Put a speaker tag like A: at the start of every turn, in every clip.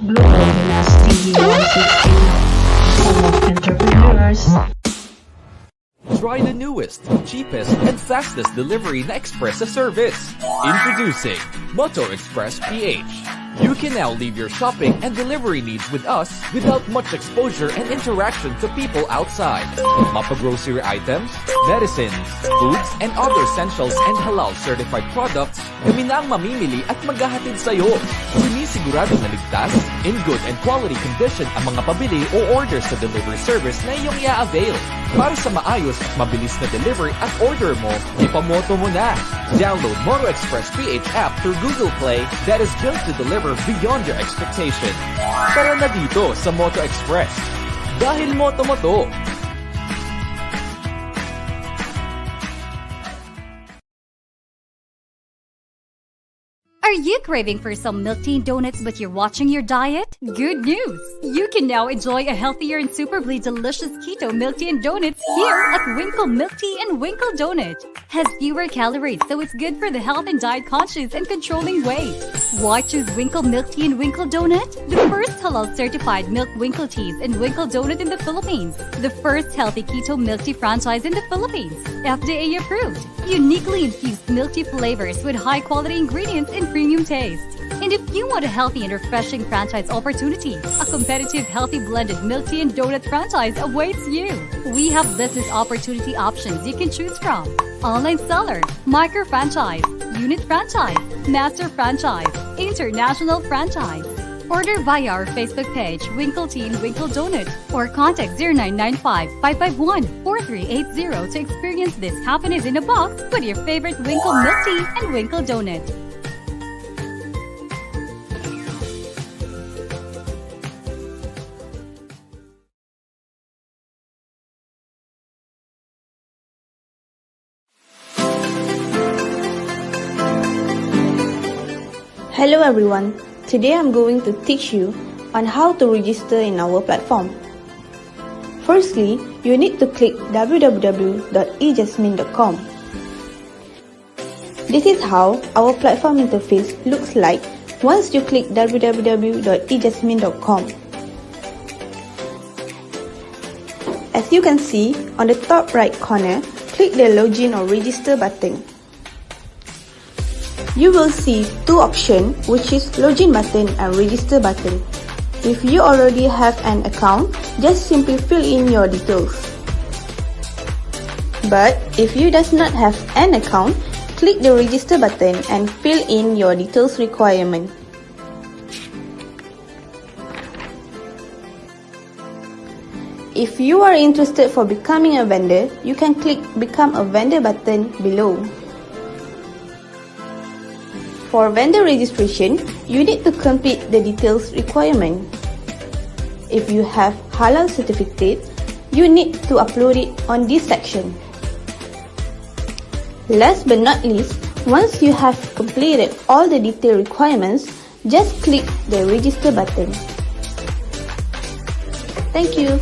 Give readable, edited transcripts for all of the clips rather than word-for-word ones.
A: Global Dynasty 160, home of entrepreneurs.
B: Try the newest, cheapest, and fastest delivery na express service. Introducing Moto Express PH. You can now leave your shopping and delivery needs with us without much exposure and interaction to people outside. Mapa-grocery items, medicines, foods, and other essentials and halal certified products, kami na ang mamimili at maghahatid sa'yo. Sinisigurado na ligtas, in good and quality condition ang mga pabili o orders sa delivery service na iyong i-avail. Para sa maayos at mabilis na delivery at order mo, ipamoto mo na. Download Moto Express PH app through Google Play that is built to deliver beyond your expectation. Tara na dito sa Moto Express. Dahil moto mo to.
C: Are you craving for some milk tea and donuts but you're watching your diet? Good news! You can now enjoy a healthier and superbly delicious keto milk tea and donuts here at Winkle Milk Tea and Winkle Donut. Has fewer calories, so it's good for the health and diet conscious and controlling weight. Why choose Winkle Milk Tea and Winkle Donut? The first halal certified milk Winkle Teas and Winkle Donut in the Philippines. The first healthy keto milk tea franchise in the Philippines. FDA approved. Uniquely infused milk tea flavors with high quality ingredients and premium taste. And if you want a healthy and refreshing franchise opportunity, a competitive healthy blended milk tea and donut franchise awaits you. We have business opportunity options you can choose from. Online seller, micro franchise, unit franchise, master franchise, international franchise. Order via our Facebook page, Winkle Tea and Winkle Donut, or contact 0995-551-4380 to experience this happiness in a box with your favorite Winkle Milk Tea and Winkle Donut.
D: Hello everyone, today I'm going to teach you on how to register in our platform. Firstly, you need to click www.ejasmine.com. This is how our platform interface looks like once you click www.ejasmine.com. As you can see, on the top right corner, click the login or register button. You will see two options, which is login button and register button. If you already have an account, just simply fill in your details. But if you does not have an account, click the register button and fill in your details requirement. If you are interested for becoming a vendor, you can click become a vendor button below. For vendor registration, you need to complete the details requirement. If you have halal certificate, you need to upload it on this section. Last but not least, once you have completed all the detail requirements, just click the register button. Thank you.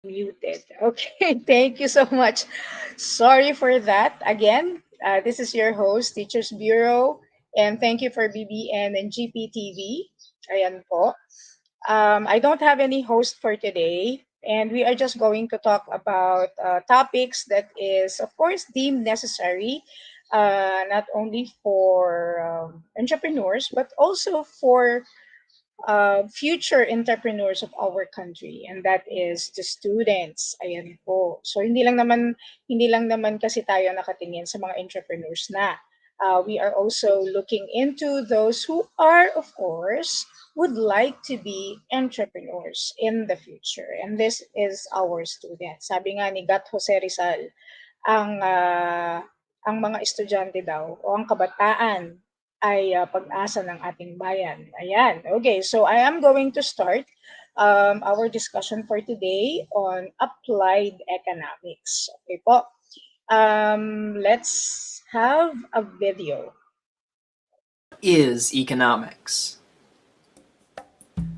E: Muted. Okay, thank you so much. Sorry for that. Again, this is your host, Teachers Bureau, and thank you for BBN and GPTV. Ayan po. I don't have any host for today, and we are just going to talk about topics that is, of course, deemed necessary, not only for entrepreneurs, but also for future entrepreneurs of our country, and that is the students. Ayan po. So hindi lang naman kasi tayo nakatingin sa mga entrepreneurs na. We are also looking into those who are, of course, would like to be entrepreneurs in the future. And this is our students. Sabi nga ni Gat Jose Rizal, ang ang mga estudyante daw o ang kabataan ay pag-asa ng ating bayan. Ayan. Okay, so I am going to start our discussion for today on applied economics. Okay po. Let's have a video.
F: Is economics?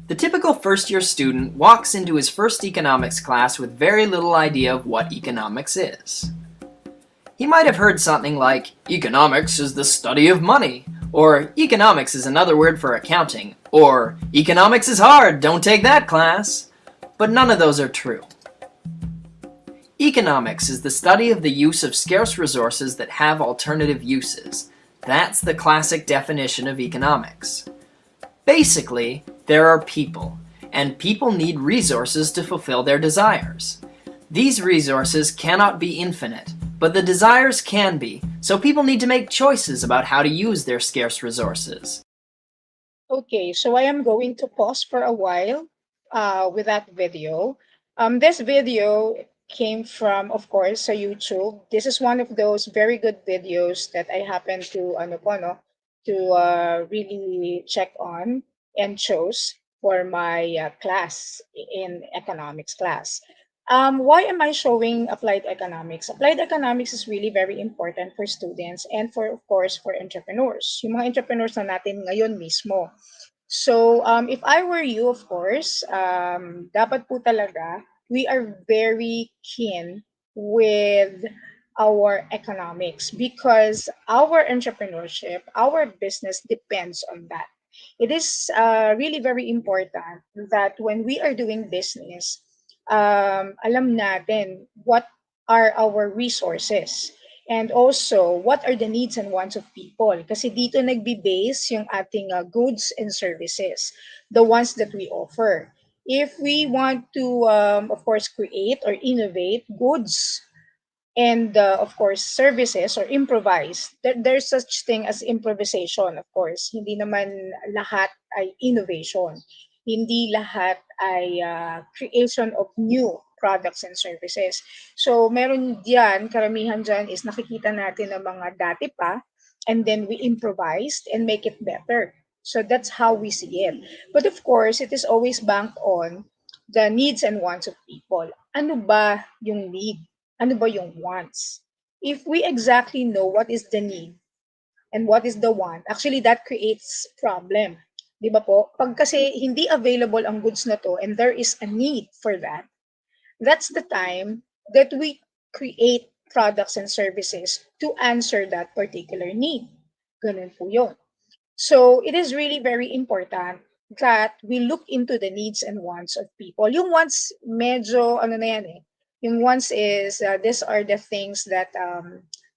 F: The typical first-year student walks into his first economics class with very little idea of what economics is. He might have heard something like, economics is the study of money, or economics is another word for accounting, or economics is hard, don't take that class. But none of those are true. Economics is the study of the use of scarce resources that have alternative uses. That's the classic definition of economics. Basically, there are people, and people need resources to fulfill their desires. These resources cannot be infinite, but the desires can be, so people need to make choices about how to use their scarce resources.
E: Okay, so I am going to pause for a while with that video. This video came from, of course, YouTube. This is one of those very good videos that I happen to, really check on and chose for my class in economics class. Why am I showing applied economics? Applied economics is really very important for students and for, of course, for entrepreneurs. Yung mga entrepreneurs na natin ngayon mismo. So, if I were you, of course, dapat po talaga, we are very keen with our economics because our entrepreneurship, our business depends on that. It is really very important that when we are doing business, alam natin what are our resources and also what are the needs and wants of people. Kasi dito nagbe-base yung ating goods and services, the ones that we offer. If we want to, of course, create or innovate goods and of course services or improvise, there's such thing as improvisation, of course. Hindi naman lahat ay innovation, hindi lahat ay creation of new products and services. So meron diyan, karamihan diyan is nakikita natin ng mga dati pa and then we improvised and make it better. So that's how we see it. But of course, it is always banked on the needs and wants of people. Ano ba yung need? Ano ba yung wants? If we exactly know what is the need and what is the want, actually that creates problem. Di ba po? Pag kasi hindi available ang goods na to and there is a need for that, that's the time that we create products and services to answer that particular need. Ganun po yun. So it is really very important that we look into the needs and wants of people. Yung wants, medyo, ano na yan eh. Yung wants is, these are the things that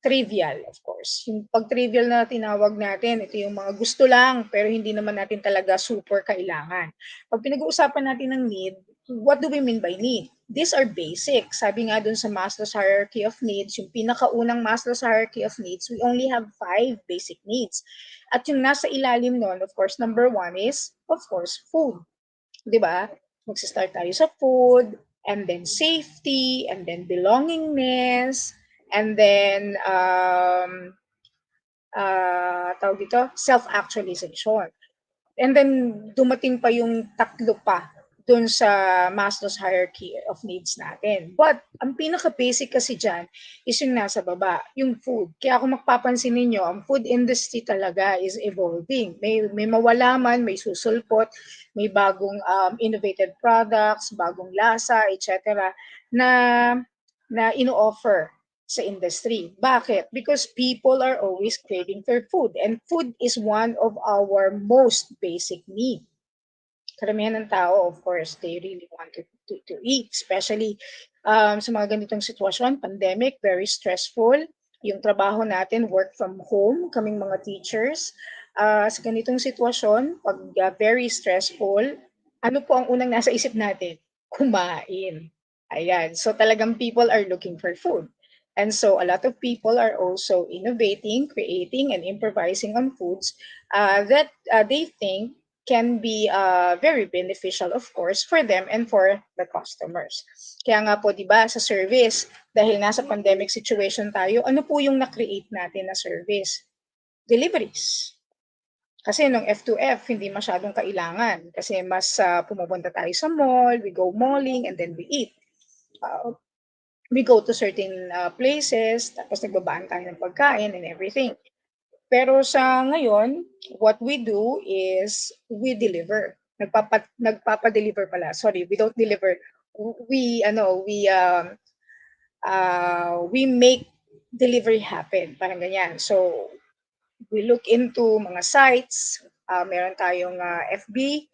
E: trivial, of course. Yung pag trivial na tinawag natin, ito yung mga gusto lang, pero hindi naman natin talaga super kailangan. Pag pinag-uusapan natin ng need, what do we mean by need? These are basic. Sabi nga dun sa Maslow's hierarchy of needs, yung pinakaunang Maslow's hierarchy of needs, we only have 5 basic needs. At yung nasa ilalim nun, of course, number 1 is, of course, food. Di ba? Magsistart tayo sa food, and then safety, and then belongingness, and then tawag dito, self-actualization. And then dumating pa yung tatlo pa dun sa Maslow's hierarchy of needs natin. But ang pinaka-basic kasi dyan is yung nasa baba, yung food. Kaya kung magpapansin ninyo, ang food industry talaga is evolving. May mawala man, may susulpot, may bagong innovated products, bagong lasa, etc. na ino-offer sa industry. Bakit? Because people are always craving for food and food is one of our most basic needs. Karamihan ng tao, of course, they really want to eat, especially sa mga ganitong sitwasyon, pandemic, very stressful. Yung trabaho natin, work from home, kaming mga teachers. Sa ganitong sitwasyon, pag very stressful, ano po ang unang nasa isip natin? Kumain. Ayan. So talagang people are looking for food. And so a lot of people are also innovating, creating, and improvising on foods that they think can be very beneficial, of course, for them and for the customers. Kaya nga po, di ba, sa service, dahil nasa pandemic situation tayo, ano po yung na-create natin na service? Deliveries. Kasi nung F2F, hindi masyadong kailangan. Kasi mas pumupunta tayo sa mall, we go malling, and then we eat. Uh, we go to certain places, tapos nagbabaan tayo ng pagkain and everything. Pero sa ngayon, what we do is we deliver. Nagpapa-deliver pala. Sorry, we don't deliver. We make delivery happen. Parang ganyan. So, we look into mga sites. Meron tayong FB.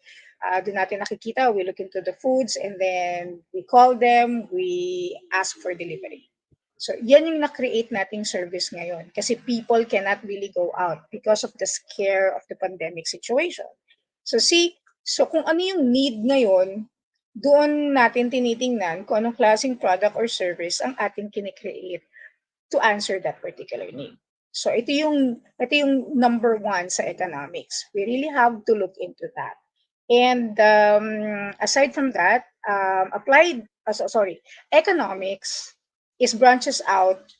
E: Doon natin nakikita. We look into the foods and then we call them. We ask for delivery. So, yan yung na-create nating service ngayon kasi people cannot really go out because of the scare of the pandemic situation. So kung ano yung need ngayon, doon natin tinitingnan kung anong klaseng product or service ang ating kine-create to answer that particular need. So ito yung number one sa economics. We really have to look into that. And aside from that, economics is branches out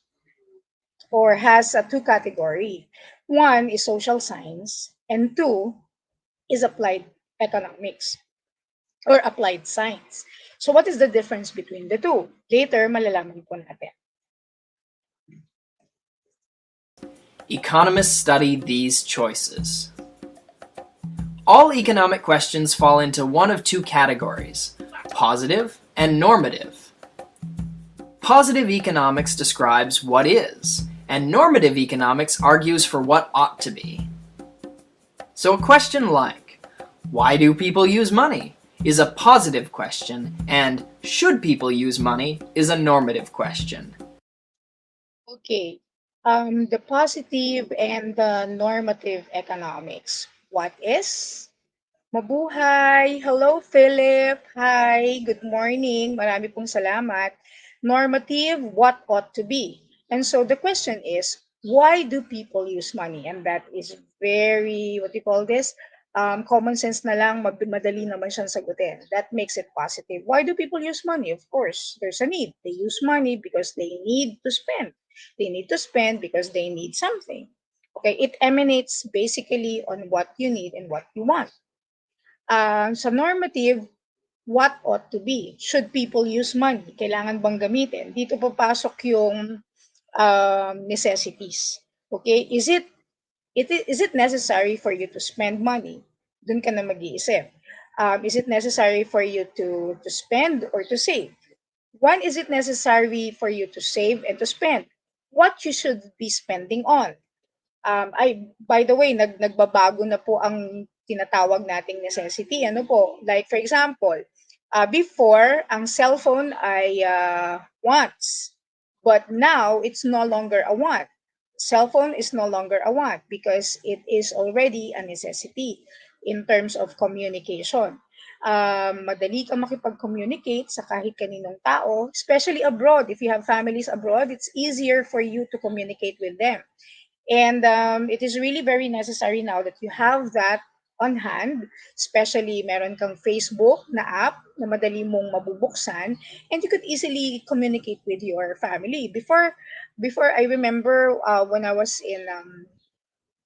E: or has a two category. One is social science and two is applied economics or applied science. So what is the difference between the two? Later, malalaman po natin.
F: Economists study these choices. All economic questions fall into one of two categories, positive and normative. Positive economics describes what is, and normative economics argues for what ought to be. So a question like, why do people use money, is a positive question, and should people use money is a normative question.
E: Okay. The positive and the normative economics. What is? Mabuhay! Hello, Philip! Hi! Good morning! Marami pong salamat. Normative, what ought to be? And so the question is, why do people use money? And that is very, what do you call this? Common sense na lang, madali naman siyang sagutin. That makes it positive. Why do people use money? Of course, there's a need. They use money because they need to spend. They need to spend because they need something. Okay, it emanates basically on what you need and what you want. Sa normative, what ought to be? Should people use money? Kailangan bang gamitin? Dito papasok yung necessities. Okay? Is it necessary for you to spend money? Doon ka na mag-iisip. Is it necessary for you to spend or to save? One, is it necessary for you to save and to spend? What you should be spending on? By the way, nagbabago na po ang tinatawag nating necessity. Ano po? Like for example, before, ang cellphone ay wants. But now, it's no longer a want. Cellphone is no longer a want because it is already a necessity in terms of communication. Madali ka makipag-communicate sa kahit kaninong tao, especially abroad. If you have families abroad, it's easier for you to communicate with them. And it is really very necessary now that you have that on hand, especially meron kang Facebook na app na madali mong mabubuksan and you could easily communicate with your family. Before I remember when I was in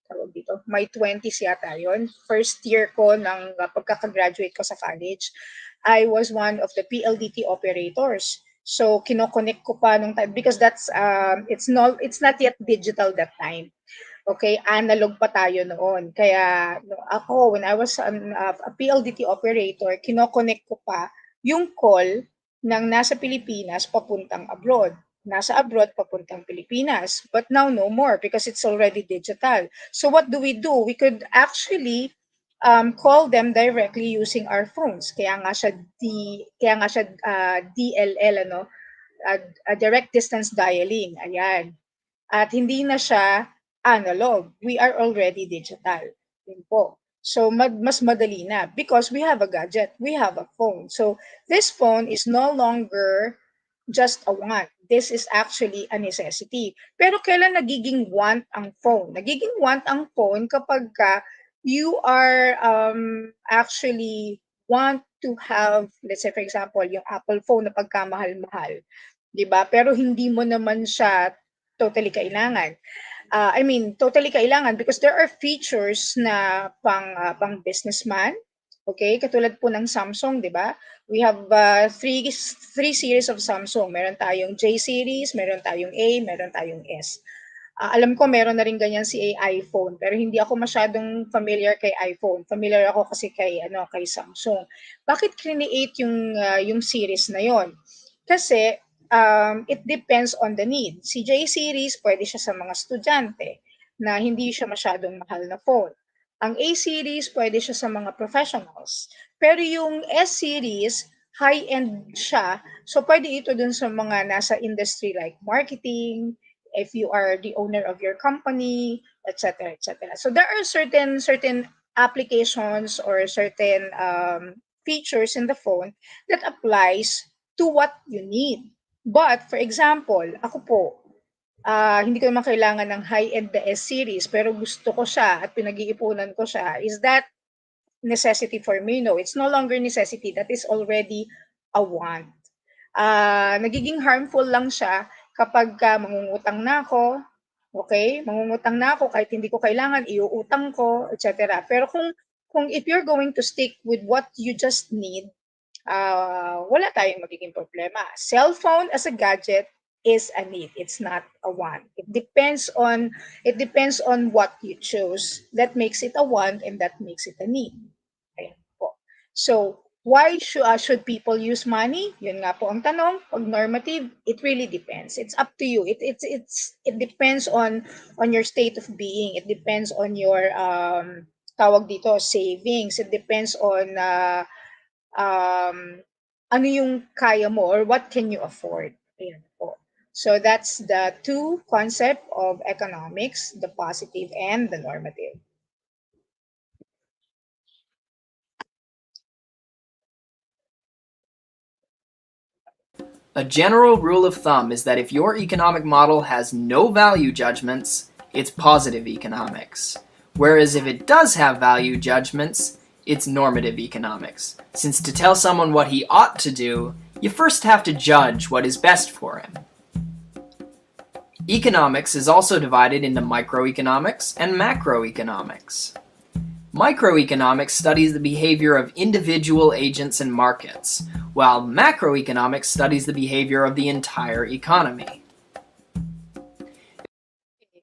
E: tawag dito, my 20s yata yon, first year ko ng pagkakagraduate ko sa college, I was one of the PLDT operators. So kino-connect ko pa nung time because it's not yet digital that time. Okay, analog pa tayo noon. Kaya ako, when I was a PLDT operator, kino-connect ko pa yung call ng nasa Pilipinas papuntang abroad. Nasa abroad papuntang Pilipinas. But now no more because it's already digital. So what do? We could actually call them directly using our phones. Kaya nga siya DLL, ano, direct distance dialing. Ayan. At hindi na siya analog. We are already digital. Yun po. So mas madali na because we have a gadget, we have a phone. So this phone is no longer just a want. This is actually a necessity. Pero kailan nagiging want ang phone? Nagiging want ang phone kapag you are actually want to have, let's say for example, yung Apple phone na pagkamahal-mahal. 'Di ba? Pero hindi mo naman siya totally kailangan. I mean, totally kailangan because there are features na pang businessman. Okay, katulad po ng Samsung, 'di ba? We have three series of Samsung. Meron tayong J series, meron tayong A, meron tayong S. Alam ko meron na rin ganyan si iPhone, pero hindi ako masyadong familiar kay iPhone. Familiar ako kasi kay Samsung. Bakit create yung series na 'yon? Kasi it depends on the need. Si J series pwede siya sa mga estudyante na hindi siya masyadong mahal na phone. Ang A series pwede siya sa mga professionals. Pero yung S series high-end siya. So pwede ito dun sa mga nasa industry like marketing, if you are the owner of your company, etc., etc. So there are certain applications or certain features in the phone that applies to what you need. But for example, ako po, hindi ko naman kailangan ng high-end na S series, pero gusto ko siya at pinag-iipunan ko siya. Is that necessity for me? No, it's no longer necessity. That is already a want. Nagiging harmful lang siya kapag mangungutang na ako, okay? Mangungutang na ako kahit hindi ko kailangan, iuutang ko, etc. Pero kung if you're going to stick with what you just need, wala tayong magiging problema. Cellphone as a gadget is a need. It's not a want. It depends on what you choose. That makes it a want and that makes it a need. Ayan po. So, why should people use money? Yun nga po ang tanong. Pag normative, it really depends. It's up to you. It depends on your state of being. It depends on your tawag dito savings. It depends on ano yung kaya mo or what can you afford. Ayan po. So that's the two concept of economics, the positive and the normative.
F: A general rule of thumb is that if your economic model has no value judgments, it's positive economics. Whereas if it does have value judgments, it's normative economics. Since to tell someone what he ought to do, you first have to judge what is best for him. Economics is also divided into microeconomics and macroeconomics. Microeconomics studies the behavior of individual agents and markets, while macroeconomics studies the behavior of the entire economy.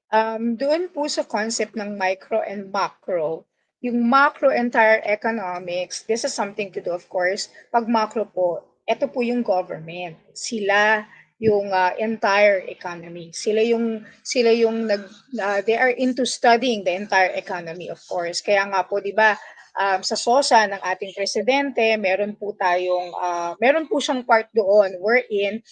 E: Doon po sa concept ng micro and macro, yung macro entire economics, this is something to do, of course. Pag macro po, ito po yung government. Sila yung entire economy. They are into studying the entire economy, of course. Kaya nga po, di ba, sa SOSA ng ating presidente, meron po siyang part doon wherein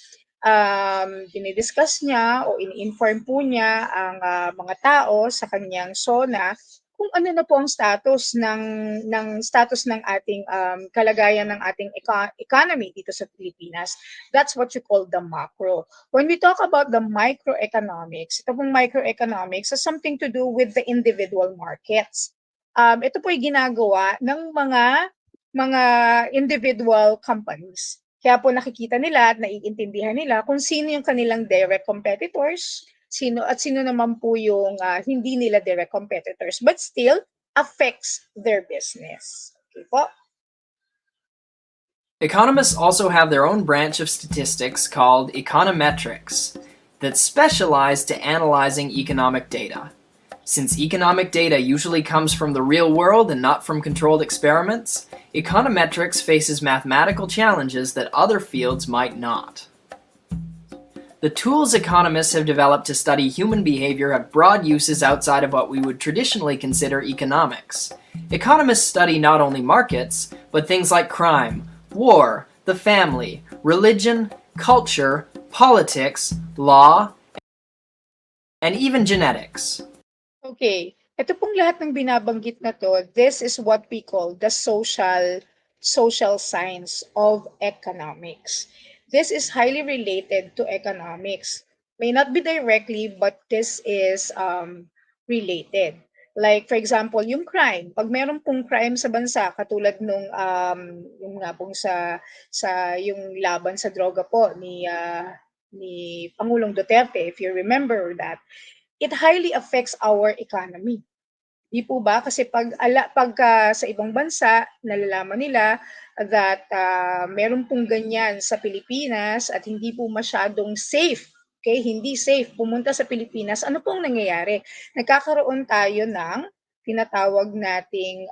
E: dinidiscuss niya o in-inform po niya ang mga tao sa kanyang SONA kung ano na po ang status ng ating kalagayan ng ating economy dito sa Pilipinas. That's what you call the macro. When we talk about the microeconomics, ito pong microeconomics has something to do with the individual markets. Ito po ay ginagawa ng mga individual companies. Kaya po nakikita nila at naiintindihan nila kung sino yung kanilang direct competitors, sino naman po yung hindi nila direct competitors, but still affects their business. Okay po?
F: Economists also have their own branch of statistics called econometrics that specialize to analyzing economic data. Since economic data usually comes from the real world and not from controlled experiments, econometrics faces mathematical challenges that other fields might not. The tools economists have developed to study human behavior have broad uses outside of what we would traditionally consider economics. Economists study not only markets, but things like crime, war, the family, religion, culture, politics, law, and even genetics.
E: Okay. Ito pong lahat ng binabanggit na to, this is what we call the social science of economics. This is highly related to economics. May not be directly, but this is related. Like, for example, yung crime. Pag meron pong crime sa bansa, katulad nung yung nga pong sa yung laban sa droga po ni Pangulong Duterte, if you remember that, it highly affects our economy. Di po ba? Kasi pagka sa ibang bansa, nalalaman nila that meron pong ganyan sa Pilipinas at hindi po masyadong safe, okay, hindi safe pumunta sa Pilipinas, ano pong nangyayari? Nagkakaroon tayo ng tinatawag nating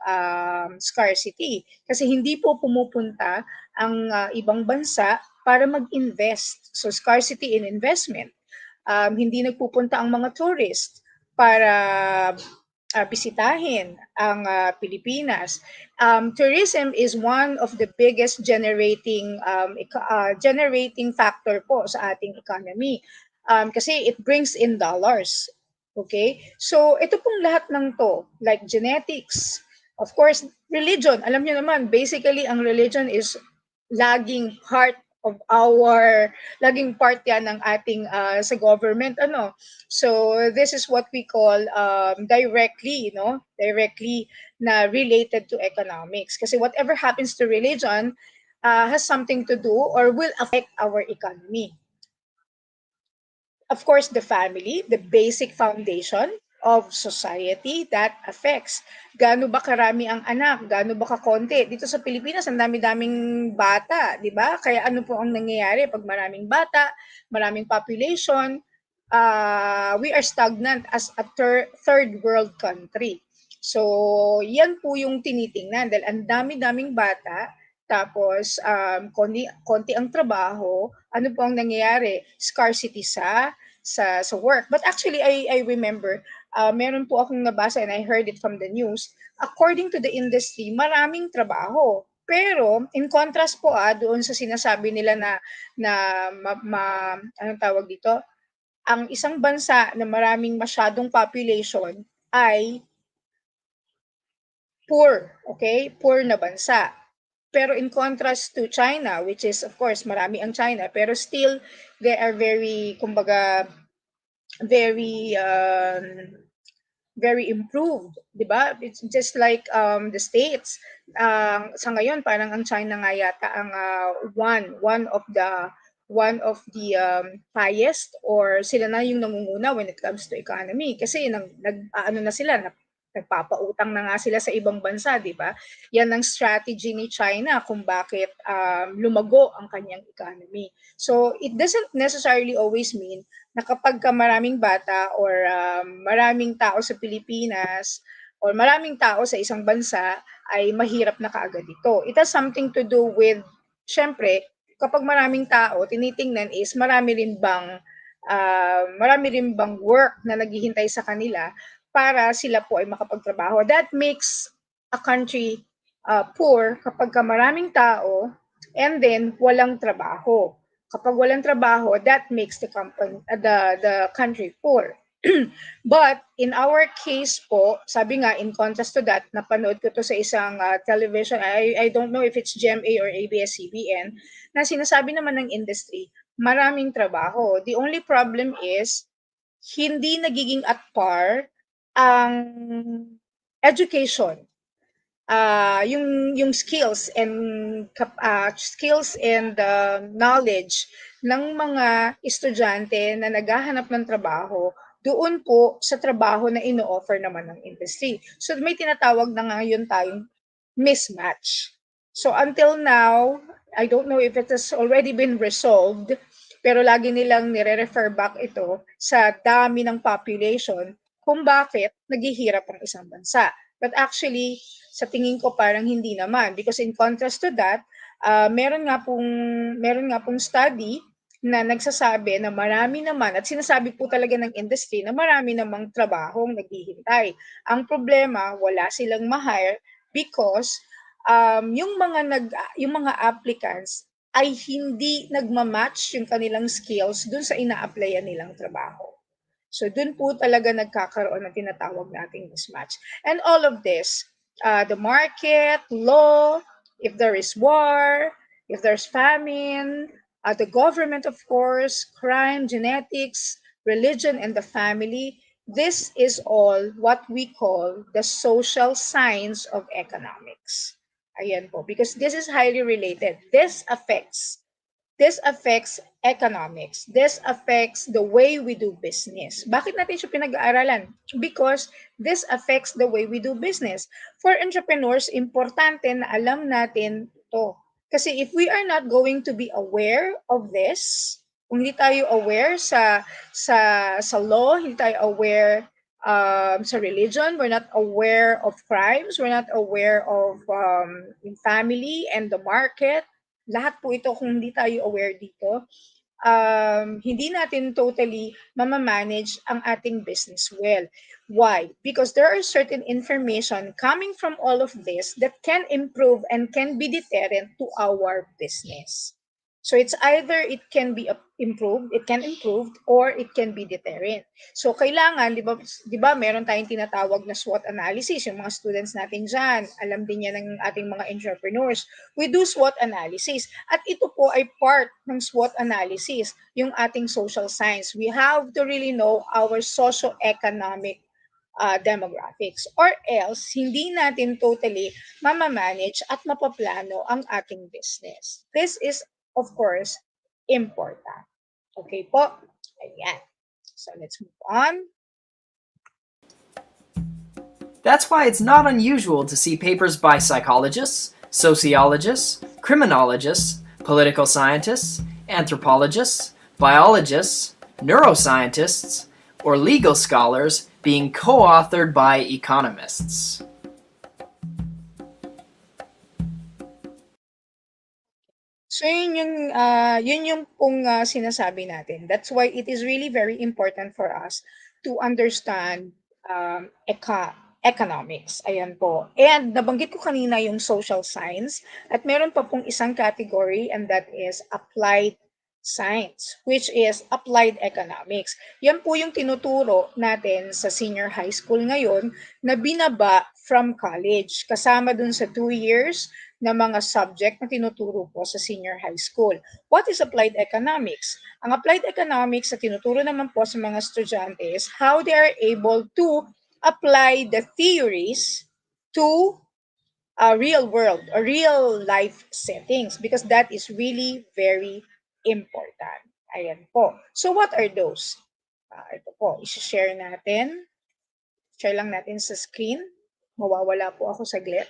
E: scarcity. Kasi hindi po pumupunta ang ibang bansa para mag-invest. So scarcity in investment. Hindi nagpupunta ang mga tourist para bisitahin ang Pilipinas. Tourism is one of the biggest generating factor po sa ating economy. Kasi it brings in dollars. Okay? So ito pong lahat ng to, like genetics, of course, religion. Alam niyo naman, basically ang religion is laging part of our laging part yan ng ating sa government so this is what we call directly directly na related to economics kasi whatever happens to religion has something to do or will affect our economy. Of course, the family, the basic foundation of society that affects. Gaano ba karami ang anak? Gaano ba kakonti? Dito sa Pilipinas, ang dami-daming bata, di ba? Kaya ano po ang nangyayari pag maraming bata, maraming population, we are stagnant as a third world country. So, yan po yung tinitingnan dahil ang dami-daming bata, tapos konti ang trabaho, ano po ang nangyayari? Scarcity sa work. But actually, I remember, meron po akong nabasa and I heard it from the news. According to the industry, maraming trabaho. Pero in contrast po doon sa sinasabi nila na anong tawag dito? Ang isang bansa na maraming masyadong population ay poor, okay? Poor na bansa. Pero in contrast to China, which is of course marami ang China, pero still they are very, kumbaga, very very improved, 'di ba? It's just like the states. Sa ngayon parang ang China nga yata ang one of the highest or sila na yung nangunguna when it comes to economy kasi ano na sila nagpapautang na nga sila sa ibang bansa, 'di ba? Yan ang strategy ni China kung bakit lumago ang kanyang economy. So it doesn't necessarily always mean na kapag maraming bata or maraming tao sa Pilipinas or maraming tao sa isang bansa ay mahirap na kaagad ito. It has something to do with, syempre, kapag maraming tao, tinitingnan is marami rin bang work na naghihintay sa kanila para sila po ay makapagtrabaho. That makes a country poor kapag maraming tao and then walang trabaho. Kapag walang trabaho, that makes the country poor. But in our case po, sabi nga, in contrast to that, napanood ko to sa isang television, I don't know if it's GMA or ABS-CBN, na sinasabi naman ng industry, maraming trabaho. The only problem is, hindi nagiging at par ang education. Yung skills and knowledge ng mga estudyante na naghahanap ng trabaho doon po sa trabaho na ino-offer naman ng industry. So may tinatawag na ngayon tayong mismatch. So until now, I don't know if it has already been resolved, pero lagi nilang nire-refer back ito sa dami ng population kung bakit naghihirap ang isang bansa. But actually, sa tingin ko parang hindi naman because in contrast to that, meron nga pong study na nagsasabi na marami naman at sinasabi po talaga ng industry na marami namang trabahong naghihintay. Ang problema, wala silang ma-hire because yung mga applicants ay hindi nagma-match yung kanilang skills dun sa ina-applyan nilang trabaho. So dun po talaga nagkakaroon ng tinatawag nating mismatch. And all of this, the market, law, if there is war, if there's famine, the government, of course, crime, genetics, religion, and the family, this is all what we call the social science of economics. Ayan po, because this is highly related. This affects This affects economics. This affects the way we do business. Bakit natin siya pinag-aaralan? Because this affects the way we do business. For entrepreneurs, importante na alam natin to. Kasi if we are not going to be aware of this, kung hindi tayo aware sa law, hindi tayo aware sa religion, we're not aware of crimes, we're not aware of in family and the market, lahat po ito kung hindi tayo aware dito, hindi natin totally mamamanage ang ating business well. Why? Because there are certain information coming from all of this that can improve and can be deterrent to our business. So it's either it can be improved, it can improve, or it can be deterrent. So kailangan, di ba meron tayong tinatawag na SWOT analysis, yung mga students natin dyan, alam din yan ng ating mga entrepreneurs. We do SWOT analysis. At ito po ay part ng SWOT analysis, yung ating social science. We have to really know our socio-economic demographics, or else hindi natin totally mamamanage at mapaplano ang ating business. This is, of course, important. Okay po? Ayan. So let's move on.
F: That's why it's not unusual to see papers by psychologists, sociologists, criminologists, political scientists, anthropologists, biologists, neuroscientists, or legal scholars being co-authored by economists.
E: So yun yung pong sinasabi natin. That's why it is really very important for us to understand economics. Ayan po. And nabanggit ko kanina yung social science at meron pa pong isang category, and that is applied science, which is applied economics. Yan po yung tinuturo natin sa senior high school ngayon na binaba from college. Kasama dun sa 2 years na mga subject na tinuturo po sa senior high school. What is applied economics? Ang applied economics na tinuturo naman po sa mga estudyante is how they are able to apply the theories to a real world, a real life settings, because that is really very important. Ayan po. So what are those? Ito po, i-share natin. Share lang natin sa screen. Mawawala po ako saglit.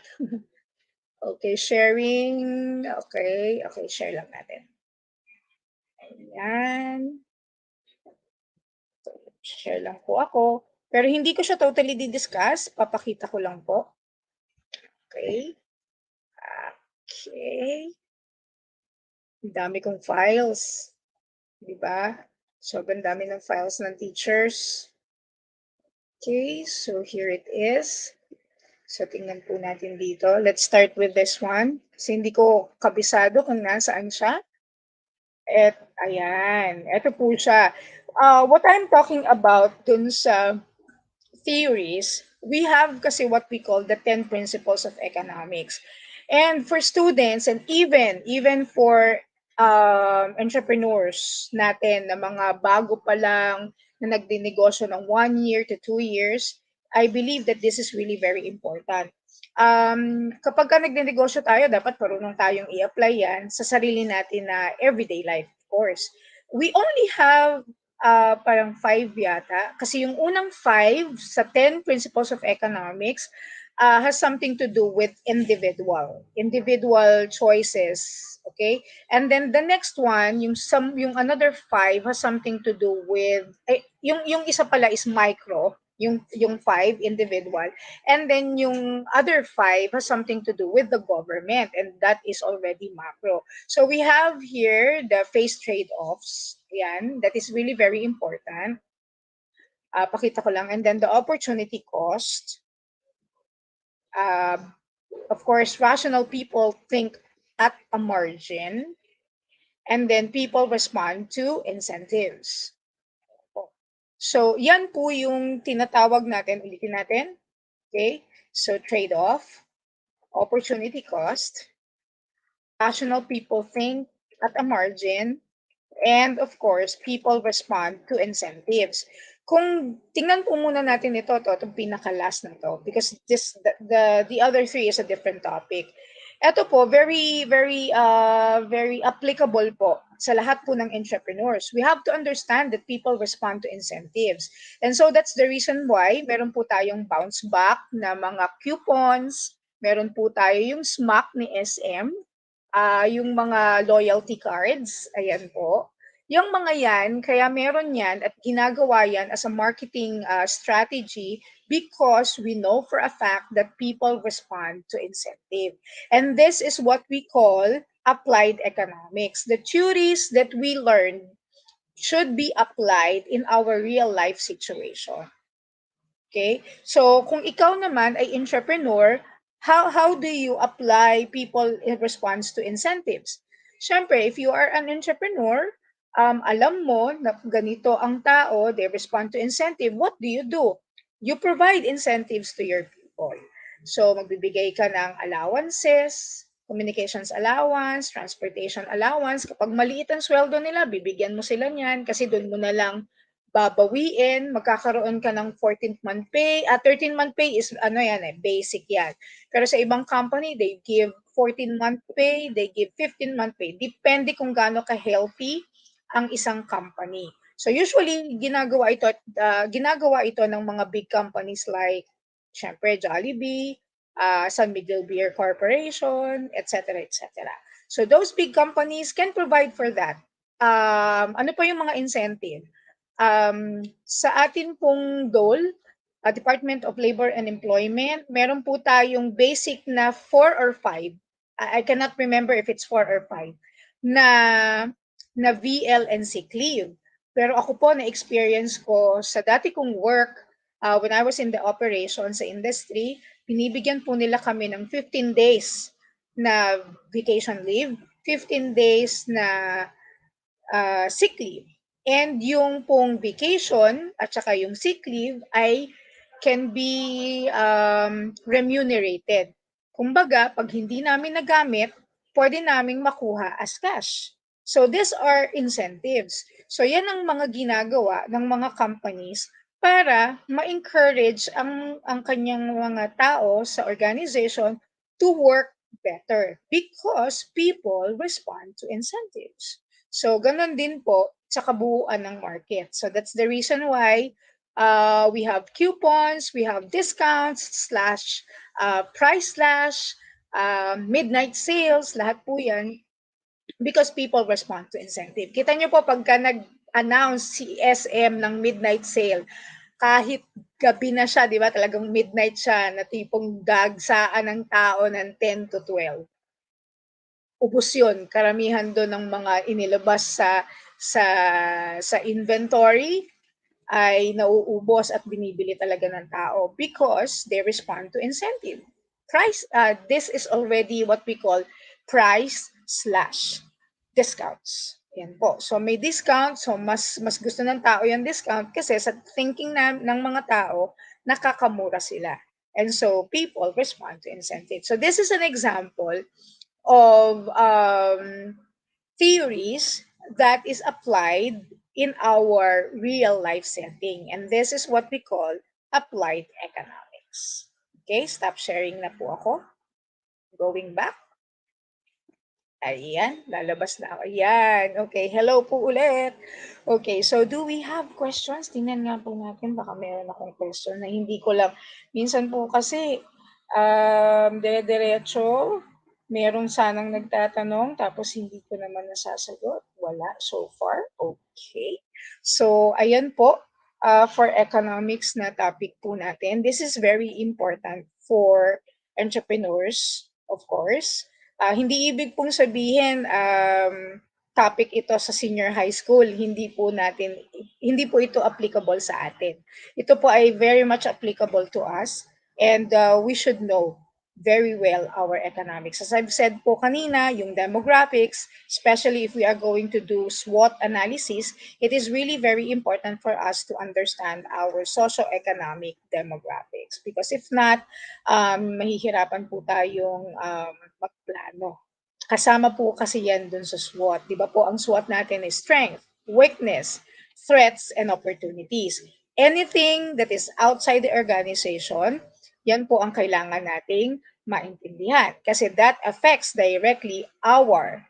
E: Okay, sharing. Okay, share lang natin. Ayan. Share lang po ako. Pero hindi ko siya totally di-discuss. Papakita ko lang po. Okay. Okay. Ang dami kong files. Diba? Sobrang dami ng files ng teachers. Okay, so here it is. So, tingnan po natin dito. Let's start with this one. Kasi hindi ko kabisado kung nasaan siya. At, ayan. Ito po siya. What I'm talking about dun sa theories, we have kasi what we call the 10 principles of economics. And for students, and even for entrepreneurs natin na mga bago pa lang na nagdinegosyo ng 1 year to 2 years, I believe that this is really very important. Kapag ka nagdinegosyo tayo, dapat marunong tayong i-apply yan sa sarili natin na everyday life, of course. We only have parang 5 yata. Kasi yung unang 5 sa 10 principles of economics has something to do with individual choices. Okay? And then the next one, yung another 5 has something to do with, yung isa pala is micro, yung 5 individual, and then yung other 5 has something to do with the government, and that is already macro. So we have here the phase trade-offs. Yan, that is really very important. Pakita ko lang. And then the opportunity cost. Of course, rational people think at a margin, and then people respond to incentives. So, yan po yung tinatawag natin. Ulitin natin. Okay? So, trade-off, opportunity cost, rational people think at a margin, and of course, people respond to incentives. Kung tingnan po muna natin ito, itong pinaka-last na to, because the other 3 is a different topic. Ito po, very applicable po sa lahat po ng entrepreneurs. We have to understand that people respond to incentives. And so that's the reason why meron po tayong bounce back na mga coupons, meron po tayo yung SMAC ni SM, yung mga loyalty cards, ayan po. Yung mga yan, kaya meron yan at ginagawa yan as a marketing strategy because we know for a fact that people respond to incentive. And this is what we call applied economics. The theories that we learn should be applied in our real life situation. Okay? So, kung ikaw naman ay entrepreneur, how do you apply people in response to incentives? Siyempre, if you are an entrepreneur, alam mo na ganito ang tao, they respond to incentive, what do? You provide incentives to your people. So, magbibigay ka ng allowances, communications allowance, transportation allowance. Kapag maliit ang sweldo nila, bibigyan mo sila niyan kasi doon mo na lang babawiin, magkakaroon ka ng 14th month pay. 13th month pay is ano yan basic yan. Pero sa ibang company, they give 14-month pay, they give 15-month pay. Depende kung gaano ka-healthy ang isang company. So usually, ginagawa ito ng mga big companies like, syempre, Jollibee, San Miguel Beer Corporation, etc., etc. So those big companies can provide for that. Ano pa yung mga incentive? Sa atin pong DOL, Department of Labor and Employment, meron po tayong basic na 4 or 5. I cannot remember if it's 4 or 5 na VL and sick leave. Pero ako po na-experience ko sa dati kong work when I was in the operation sa industry, binibigyan po nila kami ng 15 days na vacation leave, 15 days na sick leave. And yung pong vacation at saka yung sick leave ay can be remunerated. Kumbaga, pag hindi namin nagamit, pwede naming makuha as cash. So these are incentives. So yan ang mga ginagawa ng mga companies para ma-encourage ang kanyang mga tao sa organization to work better because people respond to incentives. So, ganun din po sa kabuuan ng market. So, that's the reason why we have coupons, we have discounts, price slash, midnight sales, lahat po yan because people respond to incentive. Kita nyo po pagka nag-announce si SM ng midnight sale, kahit gabi na siya, di ba, talagang midnight siya, na tipong dagsaan ng tao ng 10 to 12. Ubos yun. Karamihan doon ng mga inilabas sa inventory ay nauubos at binibili talaga ng tao because they respond to incentive. This is already what we call price slash discounts. Yan po. So may discount, so mas gusto ng tao yung discount kasi sa thinking ng mga tao, nakakamura sila. And so people respond to incentive. So this is an example of theories that is applied in our real life setting. And this is what we call applied economics. Okay, stop sharing na po ako. Going back. Ayan, lalabas na ako. Ayan, okay, hello po ulit. Okay, so do we have questions? Tingnan nga po natin, baka meron akong question na hindi ko lang. Minsan po kasi, dire-diretso, meron sanang nagtatanong, tapos hindi ko naman nasasagot. Wala so far. Okay. So, ayan po, for economics na topic po natin. This is very important for entrepreneurs, of course. Hindi ibig pong sabihin topic ito sa senior high school. Hindi po ito applicable sa atin. Ito po ay very much applicable to us and we should know very well our economics. As I've said po kanina, yung demographics, especially if we are going to do SWOT analysis, it is really very important for us to understand our socio-economic demographics. Because if not, mahihirapan po tayong magplano. Kasama po kasi yan dun sa SWOT. Di ba po, ang SWOT natin is strength, weakness, threats, and opportunities. Anything that is outside the organization, yan po ang kailangan nating maintindihan kasi that affects directly our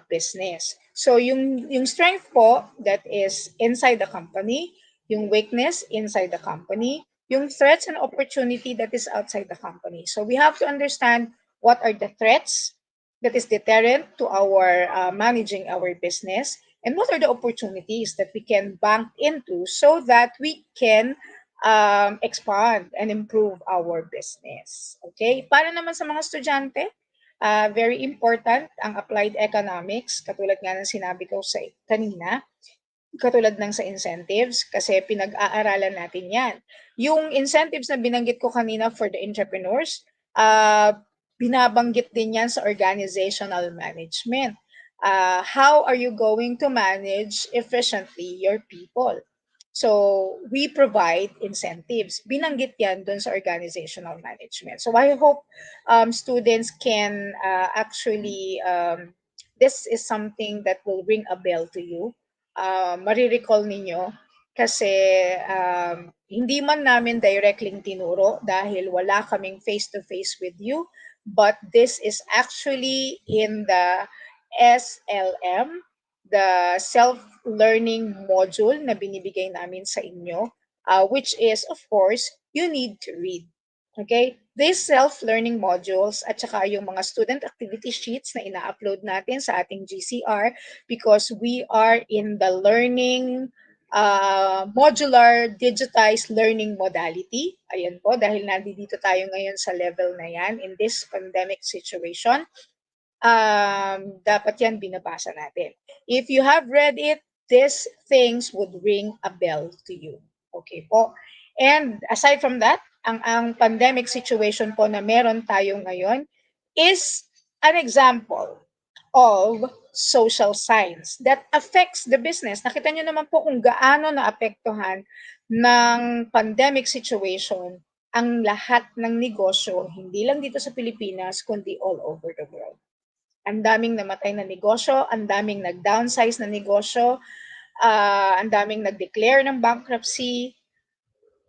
E: business. So yung strength po that is inside the company, yung weakness inside the company, yung threats and opportunity that is outside the company. So we have to understand what are the threats that is deterrent to our managing our business, and what are the opportunities that we can bank into so that we can expand and improve our business. Okay? Para naman sa mga estudyante, very important ang applied economics, katulad nga ng sinabi ko sa kanina, katulad ng sa incentives, kasi pinag-aaralan natin yan. Yung incentives na binanggit ko kanina for the entrepreneurs, binabanggit din yan sa organizational management. How are you going to manage efficiently your people? So, we provide incentives. Binanggit yan dun sa organizational management. So, I hope students can actually, this is something that will ring a bell to you. Marirecall ninyo kasi hindi man namin directly tinuro dahil wala kaming face-to-face with you, but this is actually in the SLM, the self-learning module na binibigay namin sa inyo, which is, of course, you need to read. Okay? These self-learning modules at saka yung mga student activity sheets na ina-upload natin sa ating GCR, because we are in the learning modular digitized learning modality. Ayan po, dahil nandito tayo ngayon sa level na yan in this pandemic situation, dapat yan binabasa natin. If you have read it, these things would ring a bell to you. Okay po. And aside from that, ang pandemic situation po na meron tayo ngayon is an example of social science that affects the business. Nakita nyo naman po kung gaano naapektuhan ng pandemic situation ang lahat ng negosyo, hindi lang dito sa Pilipinas, kundi all over the world. Ang daming namatay na negosyo, ang daming nag-downsize na negosyo, ang daming nag-declare ng bankruptcy,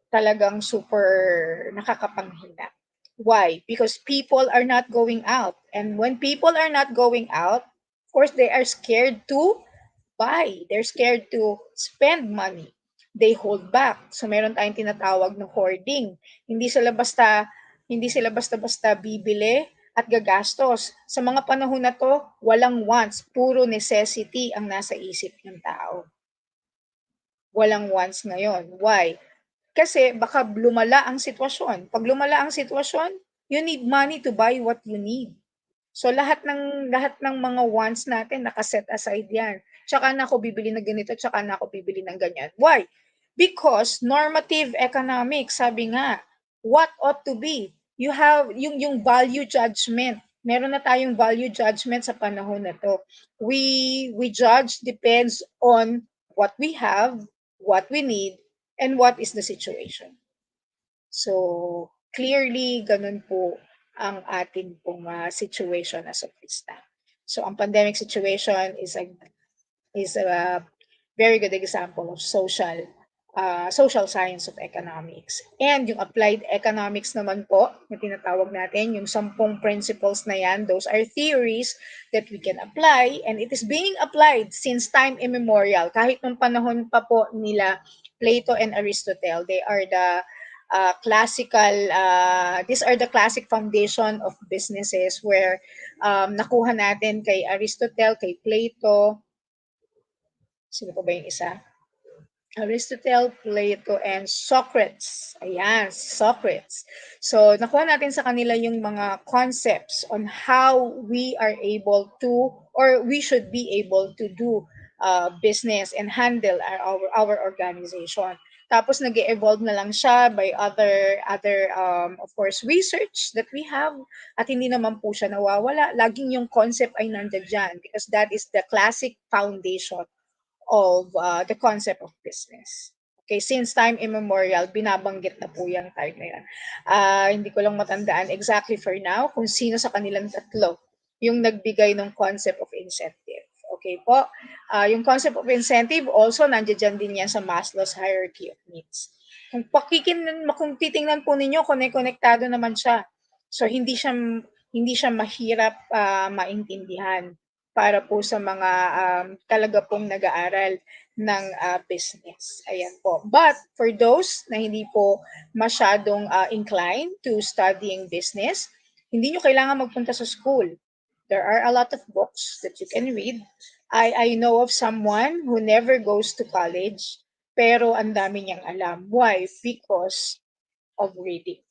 E: talagang super nakakapanghina. Why? Because people are not going out. And when people are not going out, of course, they are scared to buy. They're scared to spend money. They hold back. So meron tayong tinatawag na hoarding. Hindi sila basta-basta bibili at gagastos. Sa mga panahon na to, walang wants, puro necessity ang nasa isip ng tao. Walang wants ngayon. Why? Kasi baka lumala ang sitwasyon. Pag lumala ang sitwasyon, you need money to buy what you need. So lahat ng mga wants natin nakaset aside yan. Tsaka na ako bibili ng ganito, tsaka na ako bibili ng ganyan. Why? Because normative economics, sabi nga, what ought to be? You have yung value judgment. Meron na tayong value judgment sa panahon na to. We judge depends on what we have, what we need, and what is the situation. So, clearly, ganun po ang ating pong situation as of this time. So, ang pandemic situation is a very good example of social science of economics. And yung applied economics naman po, na tinatawag natin, yung 10 principles na yan, those are theories that we can apply, and it is being applied since time immemorial. Kahit nung panahon pa po nila Plato and Aristotle, they are the these are the classic foundation of businesses where nakuha natin kay Aristotle, kay Plato. Sino pa ba yung isa? Aristotle, Plato, and Socrates. Ayan, Socrates. So, nakuha natin sa kanila yung mga concepts on how we are able to, or we should be able to do business and handle our organization. Tapos nag-evolve na lang siya by other of course research that we have, at hindi naman po siya nawawala. Laging yung concept ay nandiyan dyan because that is the classic foundation of the concept of business. Okay, since time immemorial, binabanggit na po yung time na yan. Hindi ko lang matandaan exactly for now kung sino sa kanilang tatlo yung nagbigay ng concept of incentive. Okay po. Yung concept of incentive also nandiyan din yan sa Maslow's hierarchy of needs. Kung titingnan po ninyo, konektado naman siya. So hindi siya mahirap maintindihan para po sa mga talaga pong nag-aaral ng business. Ayan po. But for those na hindi po masyadong inclined to studying business, hindi nyo kailangan magpunta sa school. There are a lot of books that you can read. I know of someone who never goes to college, pero ang dami niyang alam. Why? Because of reading.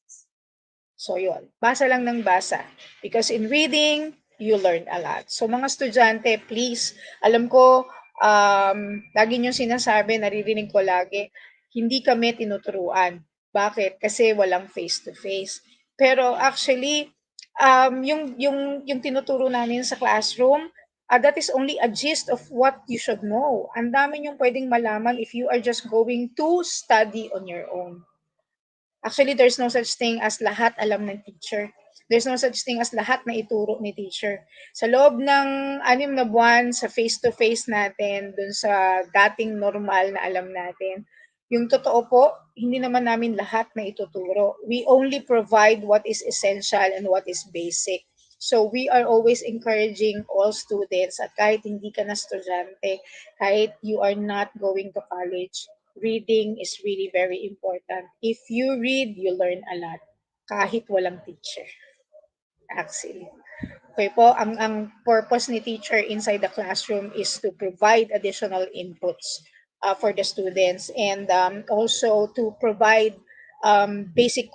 E: So yun, basa lang ng basa. Because in reading, you learn a lot. So mga estudyante, please, alam ko, lagi nyo sinasabi, naririnig ko lagi, hindi kami tinuturuan. Bakit? Kasi walang face-to-face. Pero actually, yung tinuturo namin sa classroom, that is only a gist of what you should know. Ang dami yung pwedeng malaman if you are just going to study on your own. Actually, there's no such thing as lahat alam ng teacher. There's no such thing as lahat na ituro ni teacher. Sa loob ng 6 na buwan sa face-to-face natin, dun sa dating normal na alam natin, yung totoo po, hindi naman namin lahat na ituturo. We only provide what is essential and what is basic. So we are always encouraging all students at kahit hindi ka na estudyante, kahit you are not going to college, reading is really very important. If you read, you learn a lot kahit walang teacher. Actually. Okay po, ang purpose ni teacher inside the classroom is to provide additional inputs for the students and also to provide basic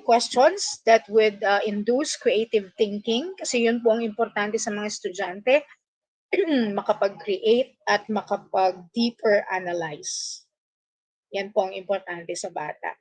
E: questions that would induce creative thinking kasi yun po ang importante sa mga estudyante makapag-create at makapag-deeper analyze. Yan po ang importante sa bata.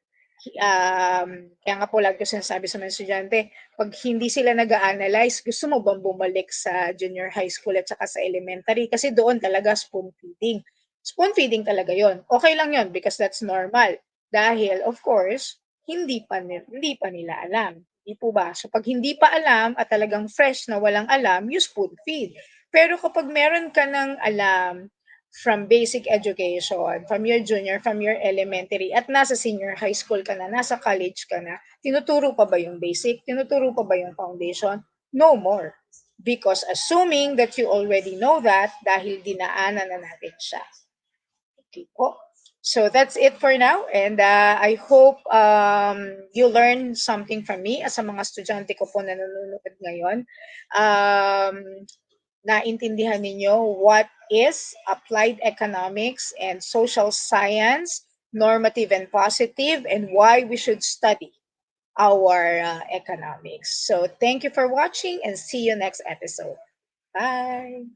E: Kaya nga po lagi ko sinasabi sa mga estudyante, pag hindi sila nag-a-analyze, gusto mo bang bumalik sa junior high school at saka sa elementary? Kasi doon talaga spoon feeding. Spoon feeding talaga yon. Okay lang yon because that's normal. Dahil, of course, hindi pa nila alam. Di po ba? So pag hindi pa alam at talagang fresh na walang alam, you spoon feed. Pero kapag meron ka ng alam, from basic education, from your junior, from your elementary, at nasa senior high school ka na, nasa college ka na, tinuturo pa ba yung basic? Tinuturo pa ba yung foundation? No more. Because assuming that you already know that, dahil dinaanan na natin siya. Okay po. So that's it for now. And I hope you learn something from me as sa mga estudyante ko po na nanonood ngayon. Naintindihan ninyo what is applied economics and social science, normative and positive, and why we should study our economics. So thank you for watching and see you next episode. Bye.